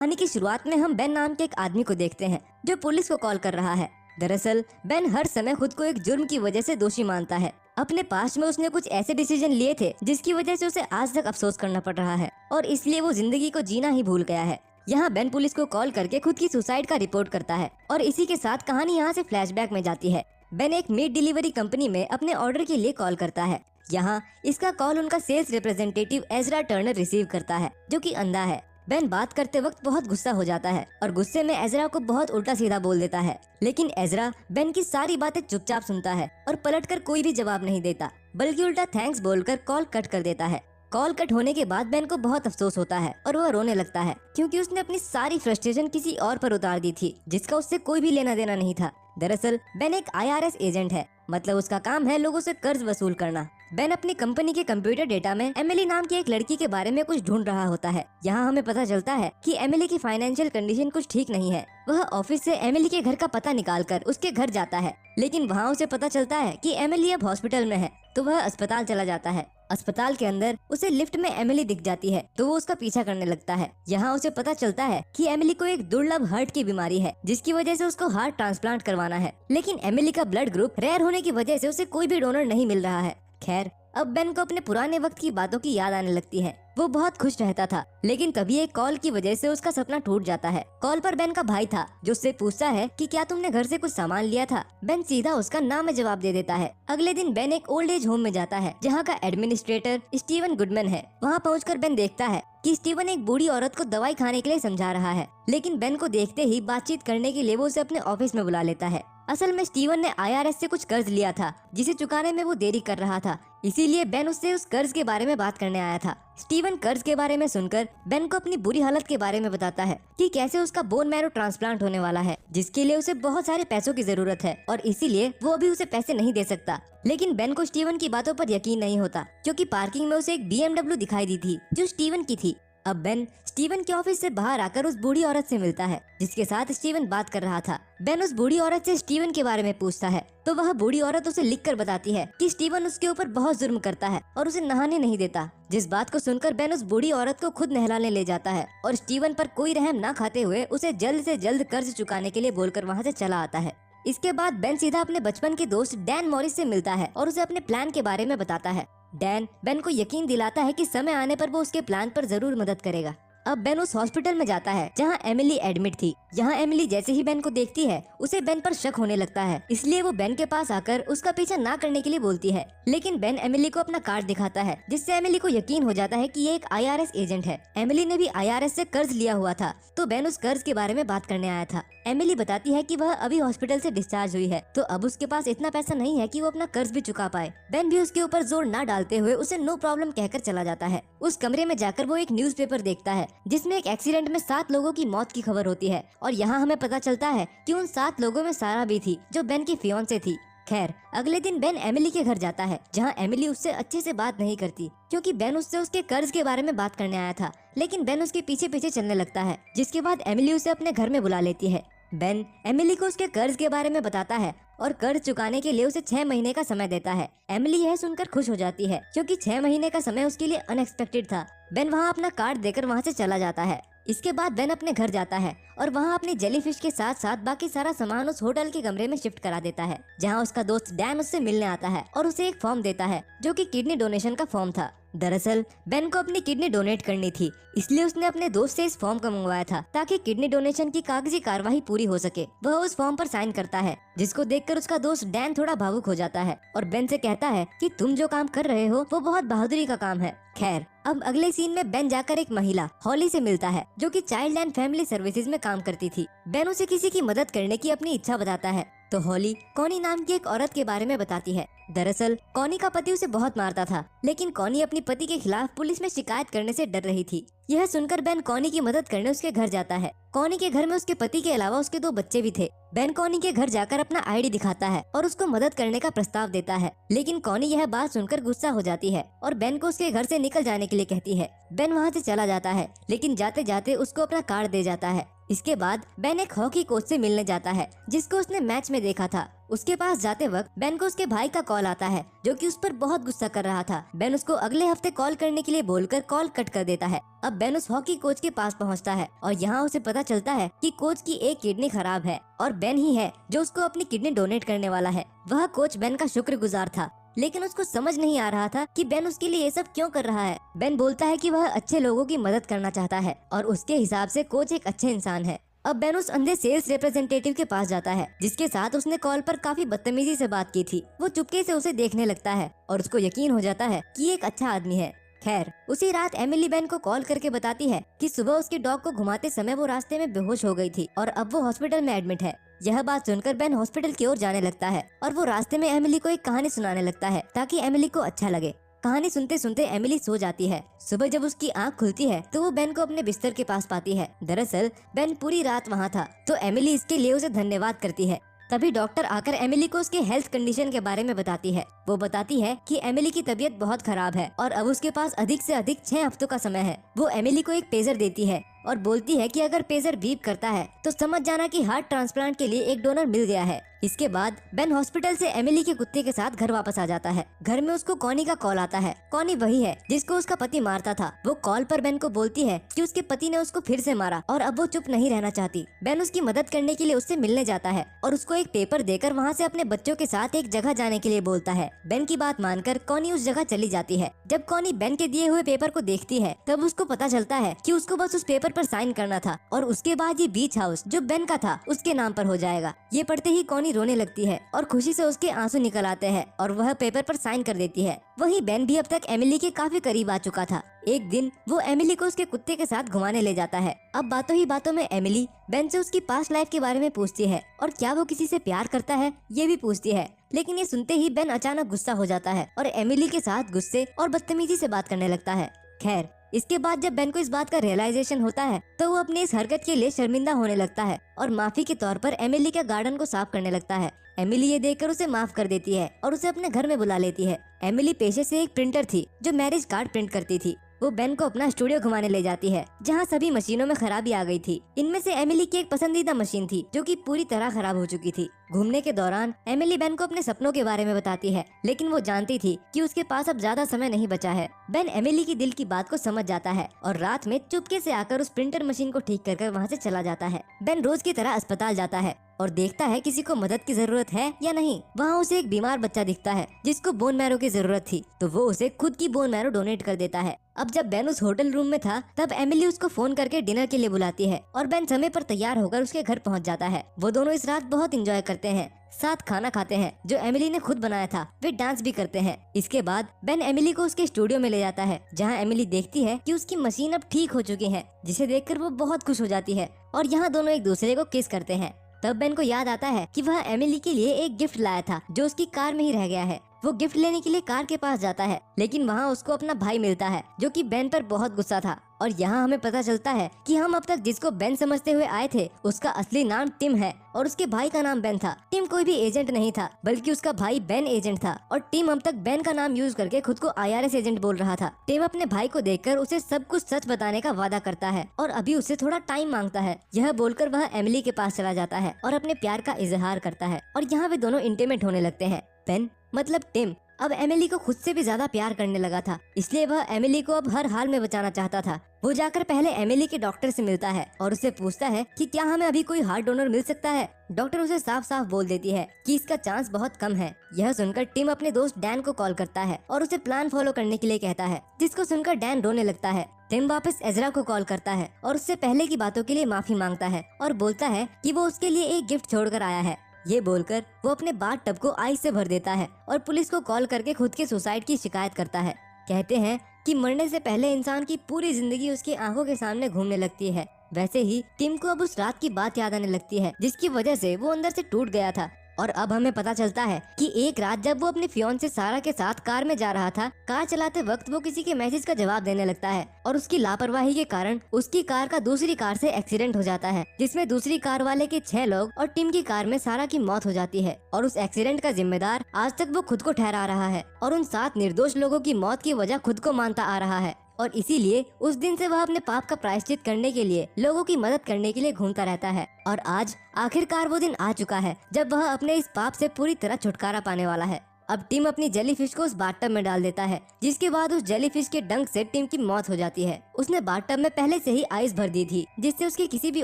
कहानी की शुरुआत में हम बेन नाम के एक आदमी को देखते हैं जो पुलिस को कॉल कर रहा है। दरअसल बेन हर समय खुद को एक जुर्म की वजह से दोषी मानता है। अपने पास्ट में उसने कुछ ऐसे डिसीजन लिए थे जिसकी वजह से उसे आज तक अफसोस करना पड़ रहा है और इसलिए वो जिंदगी को जीना ही भूल गया है। यहाँ बेन पुलिस को कॉल करके खुद की सुसाइड का रिपोर्ट करता है और इसी के साथ कहानी यहाँ से फ्लैशबैक में जाती है। बेन एक मीट डिलीवरी कंपनी में अपने ऑर्डर के लिए कॉल करता है। यहाँ इसका कॉल उनका sales representative Ezra Turner receive करता है जो कि अंधा है। बेन बात करते वक्त बहुत गुस्सा हो जाता है और गुस्से में एजरा को बहुत उल्टा सीधा बोल देता है, लेकिन एजरा बेन की सारी बातें चुपचाप सुनता है और पलटकर कोई भी जवाब नहीं देता, बल्कि उल्टा थैंक्स बोलकर कॉल कट कर देता है। कॉल कट होने के बाद बेन को बहुत अफसोस होता है और वह रोने लगता है क्योंकि उसने अपनी सारी फ्रस्ट्रेशन किसी और पर उतार दी थी जिसका उससे कोई भी लेना देना नहीं था। दरअसल बेन एक IRS एजेंट है, मतलब उसका काम है लोगों से कर्ज वसूल करना। बेन अपनी कंपनी के कंप्यूटर डेटा में एमिली नाम की एक लड़की के बारे में कुछ ढूंढ रहा होता है। यहाँ हमें पता चलता है कि एमिली की फाइनेंशियल कंडीशन कुछ ठीक नहीं है। वह ऑफिस से एमिली के घर का पता निकालकर उसके घर जाता है, लेकिन वहाँ उसे पता चलता है कि एमिली अब हॉस्पिटल में है, तो वह अस्पताल चला जाता है। अस्पताल के अंदर उसे लिफ्ट में एमिली दिख जाती है तो वो उसका पीछा करने लगता है। यहाँ उसे पता चलता है कि एमिली को एक दुर्लभ हार्ट की बीमारी है जिसकी वजह से उसको हार्ट ट्रांसप्लांट करवाना है, लेकिन एमिली का ब्लड ग्रुप रेयर होने की वजह से उसे कोई भी डोनर नहीं मिल रहा है। खैर, अब बेन को अपने पुराने वक्त की बातों की याद आने लगती है। वो बहुत खुश रहता था, लेकिन तभी एक कॉल की वजह से उसका सपना टूट जाता है। कॉल पर बेन का भाई था जो उससे पूछता है कि क्या तुमने घर से कुछ सामान लिया था। बेन सीधा उसका नाम में जवाब दे देता है। अगले दिन बेन एक ओल्ड एज होम में जाता है जहाँ का एडमिनिस्ट्रेटर स्टीवन गुडमैन है। वहाँ पहुँचकर बेन देखता है कि स्टीवन एक बूढ़ी औरत को दवाई खाने के लिए समझा रहा है, लेकिन बेन को देखते ही बातचीत करने के लिए वो उसे अपने ऑफिस में बुला लेता है। असल में स्टीवन ने IRS से कुछ कर्ज लिया था जिसे चुकाने में वो देरी कर रहा था, इसीलिए बेन उससे उस कर्ज के बारे में बात करने आया था। स्टीवन कर्ज के बारे में सुनकर बेन को अपनी बुरी हालत के बारे में बताता है कि कैसे उसका बोन मैरो ट्रांसप्लांट होने वाला है जिसके लिए उसे बहुत सारे पैसों की जरूरत है और इसीलिए वो अभी उसे पैसे नहीं दे सकता। लेकिन बेन को स्टीवन की बातों पर यकीन नहीं होता क्योंकि पार्किंग में उसे एक BMW दिखाई दी थी जो स्टीवन की थी। अब बेन स्टीवन के ऑफिस से बाहर आकर उस बूढ़ी औरत से मिलता है जिसके साथ स्टीवन बात कर रहा था। बेन उस बूढ़ी औरत से स्टीवन के बारे में पूछता है तो वह बूढ़ी औरत उसे लिखकर बताती है कि स्टीवन उसके ऊपर बहुत जुर्म करता है और उसे नहाने नहीं देता। जिस बात को सुनकर बेन उस बूढ़ी औरत को खुद नहलाने ले जाता है और स्टीवन पर कोई रहम न खाते हुए उसे जल्द से जल्द कर्ज चुकाने के लिए बोलकर वहाँ से चला आता है। इसके बाद बेन सीधा अपने बचपन के दोस्त डैन मॉरिस से मिलता है और उसे अपने प्लान के बारे में बताता है। डैन बेन को यकीन दिलाता है कि समय आने पर वो उसके प्लान पर जरूर मदद करेगा। अब बेन उस हॉस्पिटल में जाता है जहां एमिली एडमिट थी। यहाँ एमिली जैसे ही बेन को देखती है उसे बेन पर शक होने लगता है, इसलिए वो बेन के पास आकर उसका पीछा ना करने के लिए बोलती है, लेकिन बेन एमिली को अपना कार्ड दिखाता है जिससे एमिली को यकीन हो जाता है कि ये एक IRS एजेंट है। एमिली ने भी IRS से कर्ज लिया हुआ था तो बेन उस कर्ज के बारे में बात करने आया था। एमिली बताती है कि वह अभी हॉस्पिटल से डिस्चार्ज हुई है तो अब उसके पास इतना पैसा नहीं है कि वो अपना कर्ज भी चुका पाए। बेन भी उसके ऊपर जोर ना डालते हुए उसे नो प्रॉब्लम कहकर चला जाता है। उस कमरे में जाकर वो एक न्यूज़पेपर देखता है जिसमें एक एक्सीडेंट में 7 लोगों की मौत की खबर होती है और यहाँ हमें पता चलता है कि उन 7 लोगों में सारा भी थी जो बेन की फियांसे थी। खैर, अगले दिन बेन एमिली के घर जाता है जहाँ एमिली उससे अच्छे से बात नहीं करती क्योंकि बेन उससे उसके कर्ज के बारे में बात करने आया था, लेकिन बेन उसके पीछे पीछे चलने लगता है, जिसके बाद एमिली उसे अपने घर में बुला लेती है। बेन एमिली को उसके कर्ज के बारे में बताता है और कर्ज चुकाने के लिए उसे 6 महीने का समय देता है। एमिली यह सुनकर खुश हो जाती है क्योंकि 6 महीने का समय उसके लिए अनएक्सपेक्टेड था। बेन वहाँ अपना कार्ड देकर वहाँ से चला जाता है। इसके बाद बेन अपने घर जाता है और वहाँ अपनी जेलीफिश के साथ साथ बाकी सारा सामान उस होटल के कमरे में शिफ्ट करा देता है, जहाँ उसका दोस्त डैन उससे मिलने आता है और उसे एक फॉर्म देता है जो कि किडनी डोनेशन का फॉर्म था। दरअसल बेन को अपनी किडनी डोनेट करनी थी, इसलिए उसने अपने दोस्त से इस फॉर्म को मंगवाया था ताकि किडनी डोनेशन की कागजी कार्यवाही पूरी हो सके। वह उस फॉर्म पर साइन करता है जिसको देखकर उसका दोस्त डैन थोड़ा भावुक हो जाता है और बेन से कहता है कि तुम जो काम कर रहे हो वो बहुत बहादुरी का काम है। खैर, अब अगले सीन में बेन जाकर एक महिला हॉली से मिलता है जो कि चाइल्ड एंड फैमिली सर्विसेज में काम करती थी। बेन उसे किसी की मदद करने की अपनी इच्छा बताता है तो हॉली कॉनी नाम की एक औरत के बारे में बताती है। दरअसल कॉनी का पति उसे बहुत मारता था, लेकिन कॉनी अपने पति के खिलाफ पुलिस में शिकायत करने से डर रही थी। यह सुनकर बेन कॉनी की मदद करने उसके घर जाता है। कॉनी के घर में उसके पति के अलावा उसके 2 बच्चे भी थे। बेन कॉनी के घर जाकर अपना ID दिखाता है और उसको मदद करने का प्रस्ताव देता है, लेकिन कॉनी यह बात सुनकर गुस्सा हो जाती है और बेन को उसके घर से निकल जाने के लिए कहती है। बेन वहाँ से चला जाता है, लेकिन जाते जाते उसको अपना कार्ड दे जाता है। इसके बाद बेन एक हॉकी कोच से मिलने जाता है जिसको उसने मैच में देखा था। उसके पास जाते वक्त बेन को उसके भाई का कॉल आता है जो कि उस पर बहुत गुस्सा कर रहा था। बेन उसको अगले हफ्ते कॉल करने के लिए बोलकर कॉल कट कर देता है। अब बेन उस हॉकी कोच के पास पहुंचता है और यहाँ उसे पता चलता है कि कोच की एक किडनी खराब है और बेन ही है जो उसको अपनी किडनी डोनेट करने वाला है। वह कोच बेन का शुक्रगुजार था, लेकिन उसको समझ नहीं आ रहा था कि बेन उसके लिए ये सब क्यों कर रहा है। बेन बोलता है कि वह अच्छे लोगों की मदद करना चाहता है और उसके हिसाब से कोच एक अच्छे इंसान है। अब बेन उस अंधे सेल्स रिप्रेजेंटेटिव के पास जाता है जिसके साथ उसने कॉल पर काफी बदतमीजी से बात की थी। वो चुपके से उसे देखने लगता है और उसको यकीन हो जाता है कि ये एक अच्छा आदमी है। खैर, उसी रात एमिली बेन को कॉल करके बताती है कि सुबह उसके डॉग को घुमाते समय वो रास्ते में बेहोश हो गई थी और अब वो हॉस्पिटल में एडमिट है। यह बात सुनकर बेन हॉस्पिटल की ओर जाने लगता है और वो रास्ते में एमिली को एक कहानी सुनाने लगता है ताकि एमिली को अच्छा लगे। कहानी सुनते सुनते एमिली सो जाती है। सुबह जब उसकी आंख खुलती है तो वो बेन को अपने बिस्तर के पास पाती है। दरअसल बेन पूरी रात वहाँ था, तो एमिली इसके लिए उसे धन्यवाद करती है। तभी डॉक्टर आकर एमिली को उसके हेल्थ कंडीशन के बारे में बताती है। वो बताती है कि एमिली की तबीयत बहुत खराब है और अब उसके पास अधिक से अधिक 6 हफ्तों का समय है। वो एमिली को एक पेजर देती है और बोलती है कि अगर पेजर बीप करता है तो समझ जाना कि हार्ट ट्रांसप्लांट के लिए एक डोनर मिल गया है। इसके बाद बेन हॉस्पिटल से एमिली के कुत्ते के साथ घर वापस आ जाता है। घर में उसको कॉनी का कॉल आता है। कॉनी वही है जिसको उसका पति मारता था। वो कॉल पर बेन को बोलती है कि उसके पति ने उसको फिर से मारा और अब वो चुप नहीं रहना चाहती। बेन उसकी मदद करने के लिए उससे मिलने जाता है और उसको एक पेपर देकर वहाँ से अपने बच्चों के साथ एक जगह जाने के लिए बोलता है। बेन की बात मानकर कॉनी उस जगह चली जाती है। जब कॉनी बेन के दिए हुए पेपर को देखती है तब उसको पता चलता है कि उसको बस उस पेपर पर साइन करना था और उसके बाद ये बीच हाउस जो बेन का था उसके नाम पर हो जाएगा। ये पढ़ते ही कॉनी रोने लगती है और खुशी से उसके आंसू निकल आते हैं और वह पेपर पर साइन कर देती है। वहीं बेन भी अब तक एमिली के काफी करीब आ चुका था। एक दिन वो एमिली को उसके कुत्ते के साथ घुमाने ले जाता है। अब बातों ही बातों में एमिली बेन से उसकी पास्ट लाइफ के बारे में पूछती है और क्या वो किसी से प्यार करता है ये भी पूछती है। लेकिन ये सुनते ही बेन अचानक गुस्सा हो जाता है और एमिली के साथ गुस्से और बदतमीजी से बात करने लगता है। खैर, इसके बाद जब बेन को इस बात का रियलाइजेशन होता है तो वो अपनी इस हरकत के लिए शर्मिंदा होने लगता है और माफी के तौर पर एमिली के गार्डन को साफ करने लगता है। एमिली ये देखकर उसे माफ कर देती है और उसे अपने घर में बुला लेती है। एमिली पेशे से एक प्रिंटर थी जो मैरिज कार्ड प्रिंट करती थी। वो बेन को अपना स्टूडियो घुमाने ले जाती है जहाँ सभी मशीनों में खराबी आ गई थी। इनमें से एमिली की एक पसंदीदा मशीन थी जो कि पूरी तरह खराब हो चुकी थी। घूमने के दौरान एमिली बेन को अपने सपनों के बारे में बताती है, लेकिन वो जानती थी कि उसके पास अब ज्यादा समय नहीं बचा है। बेन एमिली की दिल की बात को समझ जाता है और रात में चुपके से आकर उस प्रिंटर मशीन को ठीक कर वहाँ से चला जाता है। बेन रोज की तरह अस्पताल जाता है और देखता है किसी को मदद की जरूरत है या नहीं। वहाँ उसे एक बीमार बच्चा दिखता है जिसको बोन मैरो की जरूरत थी, तो वो उसे खुद की बोन मैरो डोनेट कर देता है। अब जब बेन उस होटल रूम में था तब एमिली उसको फोन करके डिनर के लिए बुलाती है और बेन समय पर तैयार होकर उसके घर पहुंच जाता है। वो दोनों इस रात बहुत एंजॉय करते हैं, साथ खाना खाते हैं जो एमिली ने खुद बनाया था। वे डांस भी करते हैं। इसके बाद बेन एमिली को उसके स्टूडियो में ले जाता है जहां एमिली देखती है कि उसकी मशीन अब ठीक हो चुकी है, जिसे देखकर वो बहुत खुश हो जाती है और यहाँ दोनों एक दूसरे को किस करते हैं। तब बेन को याद आता है कि वह एमिली के लिए एक गिफ्ट लाया था जो उसकी कार में ही रह गया है। वो गिफ्ट लेने के लिए कार के पास जाता है, लेकिन वहाँ उसको अपना भाई मिलता है जो कि बेन पर बहुत गुस्सा था। और यहाँ हमें पता चलता है कि हम अब तक जिसको बेन समझते हुए आए थे उसका असली नाम टिम है और उसके भाई का नाम बेन था। टिम कोई भी एजेंट नहीं था बल्कि उसका भाई बेन एजेंट था और टिम अब तक बेन का नाम यूज करके खुद को IRS एजेंट बोल रहा था। टिम अपने भाई को देखकर उसे सब कुछ सच बताने का वादा करता है और अभी उससे थोड़ा टाइम मांगता है। यह बोलकर वह एमिली के पास चला जाता है और अपने प्यार का इजहार करता है और यहाँ वे दोनों इंटीमेट होने लगते हैं। बेन मतलब टिम अब एमिली को खुद से भी ज्यादा प्यार करने लगा था, इसलिए वह एमिली को अब हर हाल में बचाना चाहता था। वो जाकर पहले एमिली के डॉक्टर से मिलता है और उससे पूछता है कि क्या हमें अभी कोई हार्ट डोनर मिल सकता है। डॉक्टर उसे साफ साफ बोल देती है कि इसका चांस बहुत कम है। यह सुनकर टिम अपने दोस्त डैन को कॉल करता है और उसे प्लान फॉलो करने के लिए कहता है, जिसको सुनकर डैन रोने लगता है। टिम वापस एजरा को कॉल करता है और उससे पहले की बातों के लिए माफी मांगता है और बोलता है कि वो उसके लिए एक गिफ्ट छोड़कर आया है। ये बोलकर वो अपने बाथ टब को आइस से भर देता है और पुलिस को कॉल करके खुद के सुसाइड की शिकायत करता है। कहते हैं कि मरने से पहले इंसान की पूरी जिंदगी उसकी आंखों के सामने घूमने लगती है। वैसे ही टिम को अब उस रात की बात याद आने लगती है जिसकी वजह से वो अंदर से टूट गया था। और अब हमें पता चलता है कि एक रात जब वो अपनी फियांसे सारा के साथ कार में जा रहा था, कार चलाते वक्त वो किसी के मैसेज का जवाब देने लगता है और उसकी लापरवाही के कारण उसकी कार का दूसरी कार से एक्सीडेंट हो जाता है, जिसमें दूसरी कार वाले के 6 लोग और टिम की कार में सारा की मौत हो जाती है। और उस एक्सीडेंट का जिम्मेदार आज तक वो खुद को ठहरा रहा है और उन 7 निर्दोष लोगों की मौत की वजह खुद को मानता आ रहा है। और इसीलिए उस दिन से वह अपने पाप का प्रायश्चित करने के लिए लोगों की मदद करने के लिए घूमता रहता है। और आज आखिरकार वो दिन आ चुका है जब वह अपने इस पाप से पूरी तरह छुटकारा पाने वाला है। अब टिम अपनी जेलीफिश को उस बाथटब में डाल देता है, जिसके बाद उस जेलीफिश के डंक से टिम की मौत हो जाती है। उसने बाथटब में पहले से ही आइस भर दी थी, जिससे उसके किसी भी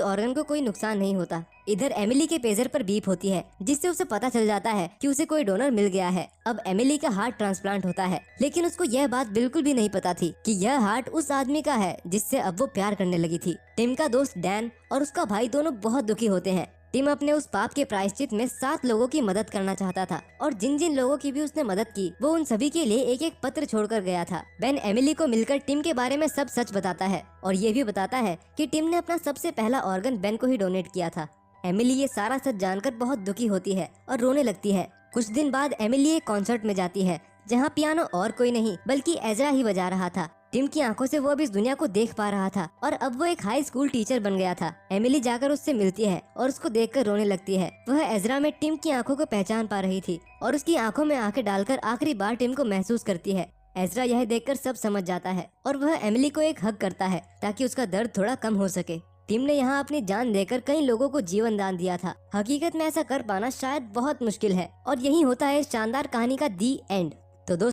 ऑर्गन को कोई नुकसान नहीं होता। इधर एमिली के पेजर पर बीप होती है, जिससे उसे पता चल जाता है कि उसे कोई डोनर मिल गया है। अब एमिली का हार्ट ट्रांसप्लांट होता है, लेकिन उसको यह बात बिल्कुल भी नहीं पता थी कि यह हार्ट उस आदमी का है जिससे अब वो प्यार करने लगी थी। टिम का दोस्त डैन और उसका भाई दोनों बहुत दुखी होते हैं। टिम अपने उस पाप के प्रायश्चित में 7 लोगों की मदद करना चाहता था, और जिन जिन लोगों की भी उसने मदद की वो उन सभी के लिए एक एक पत्र छोड़कर गया था। बेन एमिली को मिलकर टिम के बारे में सब सच बताता है, और ये भी बताता है कि टिम ने अपना सबसे पहला ऑर्गन बेन को ही डोनेट किया था। एमिली ये सारा सच जानकर बहुत दुखी होती है और रोने लगती है। कुछ दिन बाद एमिली एक कॉन्सर्ट में जाती है, जहाँ पियानो और कोई नहीं बल्कि एजरा ही बजा रहा था। टिम की आंखों से वो अब इस दुनिया को देख पा रहा था, और अब वो एक हाई स्कूल टीचर बन गया था। एमिली जाकर उससे मिलती है और उसको देखकर रोने लगती है। वह एजरा में टिम की आंखों को पहचान पा रही थी और उसकी आंखों में आंखें डालकर आखिरी बार टिम को महसूस करती है। एजरा यह देखकर सब समझ जाता है और वह एमिली को एक हग करता है ताकि उसका दर्द थोड़ा कम हो सके। टिम ने यहाँ अपनी जान देकर कई लोगों को जीवन दान दिया था। हकीकत में ऐसा कर पाना शायद बहुत मुश्किल है, और यही होता है इस शानदार कहानी का दी एंड। तो दोस्तों